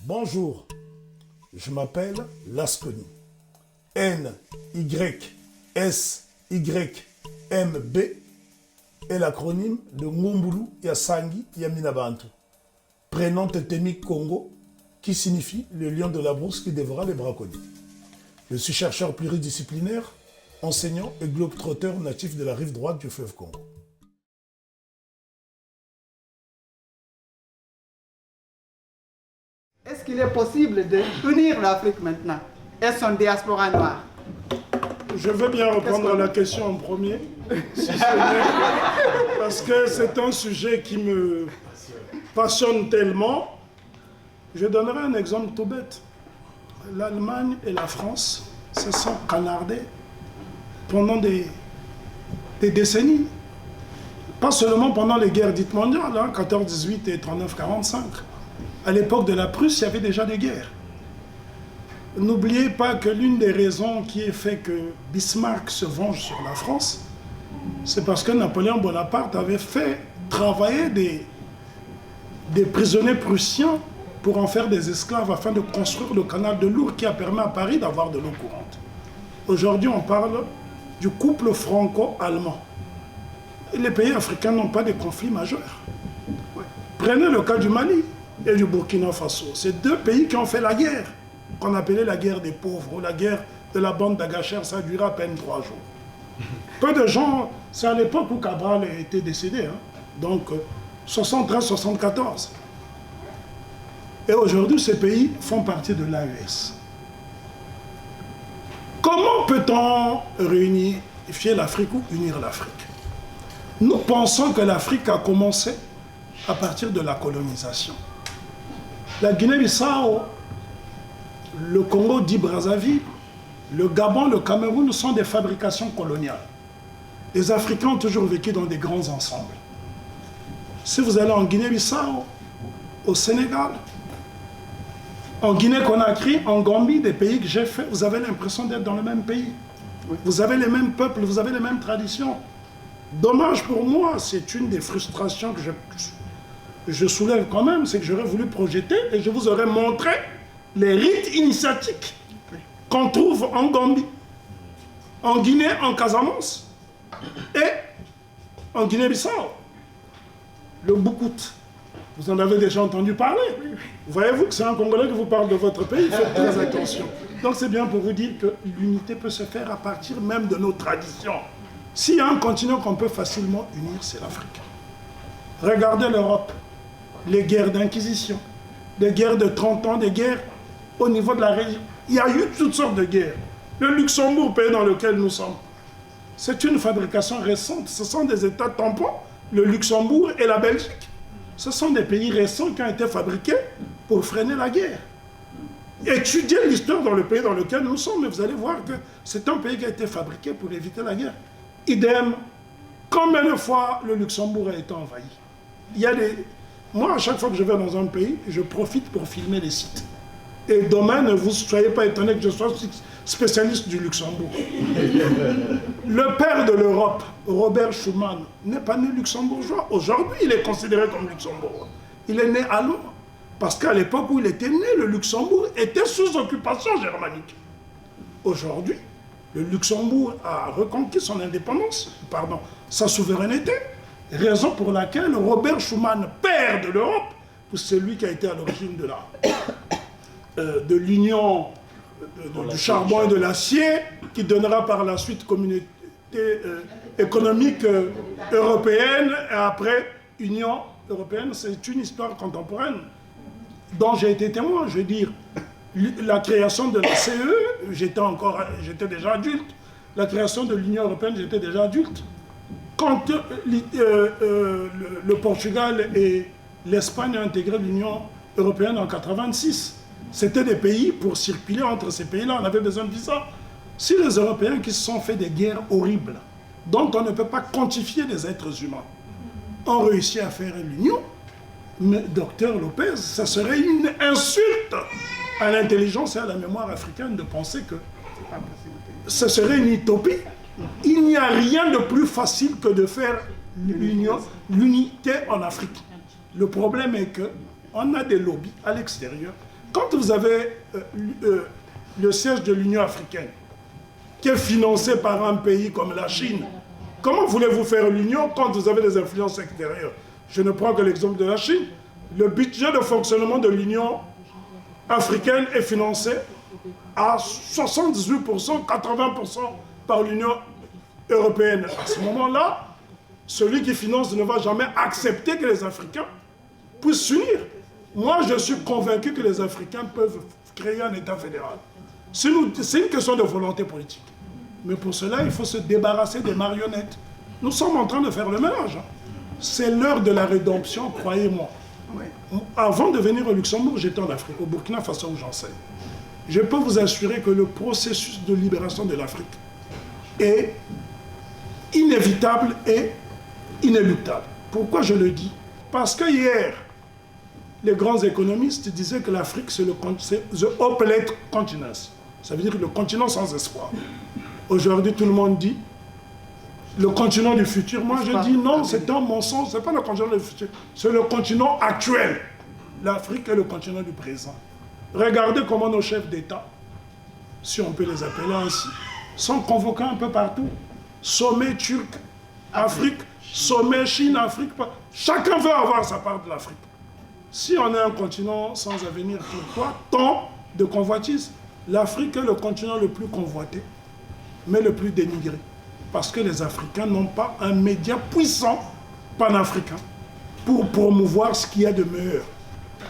Bonjour, je m'appelle Lasconi. NYSYMB est l'acronyme de Ngombulu Yasangi Yaminabantu, prénom totémique Congo qui signifie le lion de la brousse qui dévora les braconniers. Je suis chercheur pluridisciplinaire, enseignant et globe-trotteur natif de la rive droite du fleuve Congo. Est-ce qu'il est possible de unir l'Afrique maintenant et son diaspora noire? Je veux bien reprendre la question en premier, si parce que c'est un sujet qui me passionne tellement. Je donnerai un exemple tout bête. L'Allemagne et la France se sont canardés pendant des décennies. Pas seulement pendant les guerres dites mondiales, 14-18 et 39-45. À l'époque de la Prusse, il y avait déjà des guerres. N'oubliez pas que l'une des raisons qui a fait que Bismarck se venge sur la France, c'est parce que Napoléon Bonaparte avait fait travailler des prisonniers prussiens pour en faire des esclaves afin de construire le canal de l'Our qui a permis à Paris d'avoir de l'eau courante. Aujourd'hui, on parle du couple franco-allemand. Les pays africains n'ont pas de conflits majeurs. Prenez le cas du Mali et du Burkina Faso. C'est deux pays qui ont fait la guerre, qu'on appelait la guerre des pauvres, ou la guerre de la bande d'Agacher. Ça a duré à peine 3 jours. Peu de gens, c'est à l'époque où Cabral était décédé, donc 73-74. Et aujourd'hui, ces pays font partie de l'AES. Comment peut-on réunifier l'Afrique ou unir l'Afrique? Nous pensons que l'Afrique a commencé à partir de la colonisation. La Guinée-Bissau, le Congo dit Brazzaville, le Gabon, le Cameroun sont des fabrications coloniales. Les Africains ont toujours vécu dans des grands ensembles. Si vous allez en Guinée-Bissau, au Sénégal, en Guinée-Conakry, en Gambie, des pays que j'ai fait, vous avez l'impression d'être dans le même pays. Vous avez les mêmes peuples, vous avez les mêmes traditions. Dommage pour moi, c'est une des frustrations que je soulève quand même, c'est que j'aurais voulu projeter et je vous aurais montré les rites initiatiques qu'on trouve en Gambie, en Guinée, en Casamance et en Guinée-Bissau. Le Boukout. Vous en avez déjà entendu parler. Voyez-vous que c'est un Congolais qui vous parle de votre pays, faites très attention. Donc c'est bien pour vous dire que l'unité peut se faire à partir même de nos traditions. S'il y a un continent qu'on peut facilement unir, c'est l'Afrique. Regardez l'Europe, les guerres d'inquisition, des guerres de 30 ans, des guerres au niveau de la région. Il y a eu toutes sortes de guerres. Le Luxembourg, pays dans lequel nous sommes, c'est une fabrication récente. Ce sont des États tampons, le Luxembourg et la Belgique. Ce sont des pays récents qui ont été fabriqués pour freiner la guerre. Étudiez l'histoire dans le pays dans lequel nous sommes, et vous allez voir que c'est un pays qui a été fabriqué pour éviter la guerre. Idem, combien de fois le Luxembourg a été envahi? Il y a des... Moi, à chaque fois que je vais dans un pays, je profite pour filmer les sites. Et demain, ne vous soyez pas étonnés que je sois spécialiste du Luxembourg. Le père de l'Europe, Robert Schuman, n'est pas né luxembourgeois. Aujourd'hui, il est considéré comme luxembourgeois. Il est né allemand. Parce qu'à l'époque où il était né, le Luxembourg était sous occupation germanique. Aujourd'hui, le Luxembourg a reconquis son indépendance, sa souveraineté, raison pour laquelle Robert Schuman, père de l'Europe, c'est lui qui a été à l'origine de l'union du charbon et de l'acier, qui donnera par la suite communauté économique européenne, et après Union européenne. C'est une histoire contemporaine dont j'ai été témoin. Je veux dire, la création de la CE, j'étais déjà adulte. La création de l'Union européenne, j'étais déjà adulte. Quand le Portugal et l'Espagne ont intégré l'Union européenne en 1986, c'était des pays, pour circuler entre ces pays-là, on avait besoin de visa. Si les Européens qui se sont fait des guerres horribles, dont on ne peut pas quantifier les êtres humains, ont réussi à faire l'Union, mais docteur Lopez, ça serait une insulte à l'intelligence et à la mémoire africaine de penser que ce serait une utopie. Il n'y a rien de plus facile que de faire l'unité en Afrique. Le problème est qu'on a des lobbies à l'extérieur quand vous avez le siège de l'Union africaine, qui est financé par un pays comme la Chine, comment voulez-vous faire l'Union quand vous avez des influences extérieures? Je ne prends que l'exemple de la Chine. Le budget de fonctionnement de l'Union africaine est financé à 78%, 80% par l'Union européenne. À ce moment-là, celui qui finance ne va jamais accepter que les Africains puissent s'unir. Moi, je suis convaincu que les Africains peuvent créer un État fédéral. C'est une question de volonté politique. Mais pour cela, il faut se débarrasser des marionnettes. Nous sommes en train de faire le ménage. C'est l'heure de la rédemption, croyez-moi. Avant de venir au Luxembourg, j'étais en Afrique, au Burkina Faso où j'enseigne. Je peux vous assurer que le processus de libération de l'Afrique est inévitable et inéluctable. Pourquoi je le dis? Parce que hier, les grands économistes disaient que l'Afrique, c'est the hopeless continent. Ça veut dire le continent sans espoir. Aujourd'hui, tout le monde dit le continent du futur. Moi, je dis non, c'est un mensonge. Ce n'est pas le continent du futur. C'est le continent actuel. L'Afrique est le continent du présent. Regardez comment nos chefs d'État, si on peut les appeler ainsi, sont convoqués un peu partout. Sommet turc, Afrique, sommet Chine, Afrique. Chacun veut avoir sa part de l'Afrique. Si on est un continent sans avenir, pourquoi tant de convoitises? L'Afrique est le continent le plus convoité, mais le plus dénigré. Parce que les Africains n'ont pas un média puissant panafricain pour promouvoir ce qu'il y a de meilleur.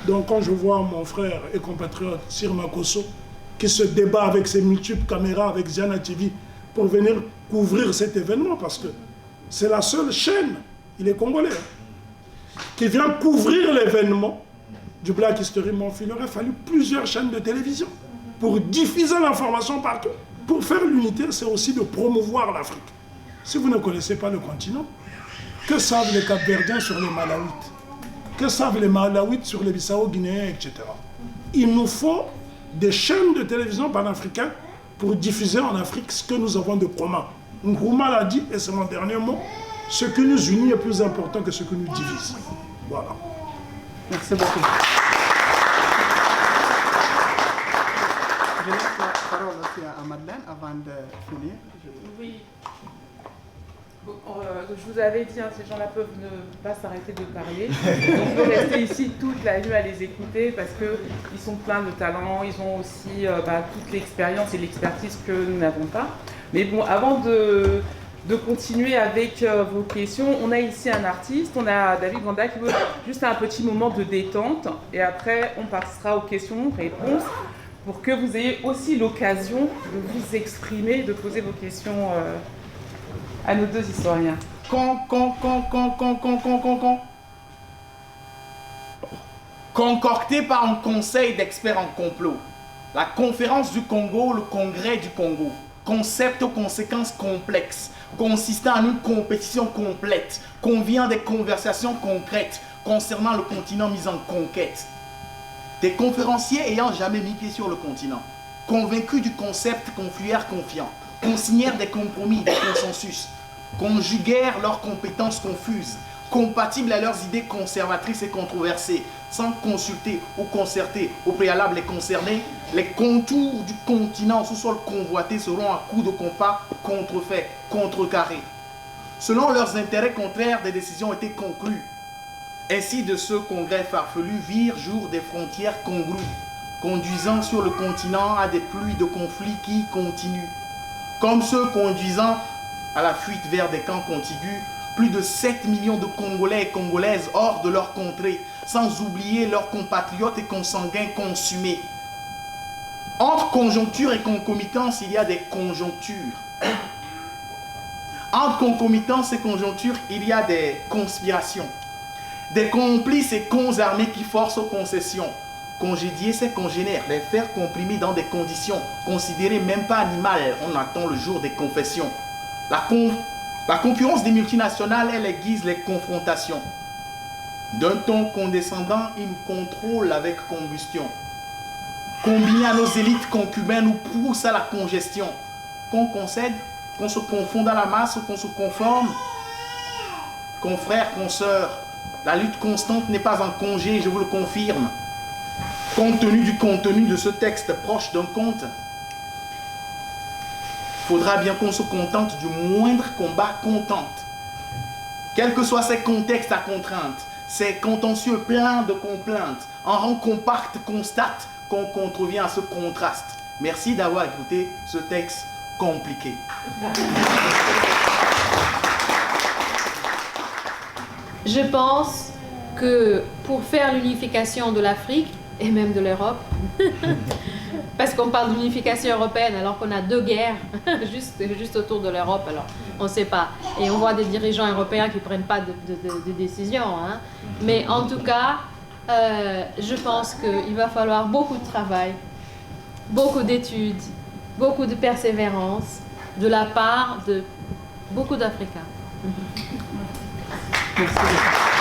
Donc quand je vois mon frère et compatriote Sir Makosso qui se débat avec ses multiples caméras, avec Ziana TV, pour venir couvrir cet événement, parce que c'est la seule chaîne, il est congolais, qui vient couvrir l'événement du Black History Month. Il aurait fallu plusieurs chaînes de télévision pour diffuser l'information partout. Pour faire l'unité, c'est aussi de promouvoir l'Afrique. Si vous ne connaissez pas le continent, que savent les Cap-Verdiens sur les Malawites? Que savent les Malawites sur les Bissau-Guinéens, etc. Il nous faut des chaînes de télévision panafricaines pour diffuser en Afrique ce que nous avons de commun. Nkrumah l'a dit, et c'est mon dernier mot, ce qui nous unit est plus important que ce qui nous divise. Voilà. Merci beaucoup. Je laisse la parole aussi à Madeleine avant de finir. Oui. Je vous avais dit, hein, ces gens-là peuvent ne pas s'arrêter de parler. On peut rester ici toute la nuit à les écouter parce qu'ils sont pleins de talent, ils ont aussi toute l'expérience et l'expertise que nous n'avons pas. Mais bon, avant de continuer avec vos questions, on a ici un artiste, on a David Ganda qui veut juste un petit moment de détente et après on passera aux questions-réponses pour que vous ayez aussi l'occasion de vous exprimer, de poser vos questions à nos deux historiens. Concocté par un conseil d'experts en complot, la conférence du Congo, le congrès du Congo, concept aux conséquences complexes, consistant en une compétition complète, convient des conversations concrètes concernant le continent mis en conquête. Des conférenciers ayant jamais mis pied sur le continent, convaincus du concept, confluèrent confiants, consignèrent des compromis, des consensus, conjuguèrent leurs compétences confuses, compatibles à leurs idées conservatrices et controversées, sans consulter ou concerter au préalable les concernés, les contours du continent au sous-sol convoité seront à coups de compas contrefaits, contrecarrés. Selon leurs intérêts contraires, des décisions étaient conclues. Ainsi, de ce congrès farfelu virent jour des frontières congrues, conduisant sur le continent à des pluies de conflits qui continuent. Comme ceux conduisant à la fuite vers des camps contigus, plus de 7 millions de Congolais et Congolaises hors de leur contrée, sans oublier leurs compatriotes et consanguins consumés. Entre conjoncture et concomitance, il y a des conjonctures. Entre concomitance et conjoncture, il y a des conspirations. Des complices et cons armés qui forcent aux concessions. Congédier ses congénères, les faire comprimer dans des conditions considérées même pas animales. On attend le jour des confessions. La concurrence des multinationales, elle aiguise les confrontations. D'un ton condescendant, ils nous contrôlent avec combustion. Combinés à nos élites concubins, nous poussent à la congestion. Qu'on concède, qu'on se confonde à la masse ou qu'on se conforme. Confrères, consoeurs, la lutte constante n'est pas un congé, je vous le confirme. compte tenu du contenu de ce texte proche d'un conte, il faudra bien qu'on se contente du moindre combat contente. Quels que soient ces contextes à contrainte, ces contentieux pleins de complaintes, en rang compact constate qu'on contrevient à ce contraste. Merci d'avoir écouté ce texte compliqué. Je pense que pour faire l'unification de l'Afrique et même de l'Europe, parce qu'on parle d'unification européenne alors qu'on a 2 guerres juste autour de l'Europe, alors on ne sait pas. Et on voit des dirigeants européens qui ne prennent pas de décision. Hein. Mais en tout cas, je pense qu'il va falloir beaucoup de travail, beaucoup d'études, beaucoup de persévérance de la part de beaucoup d'Africains. Merci.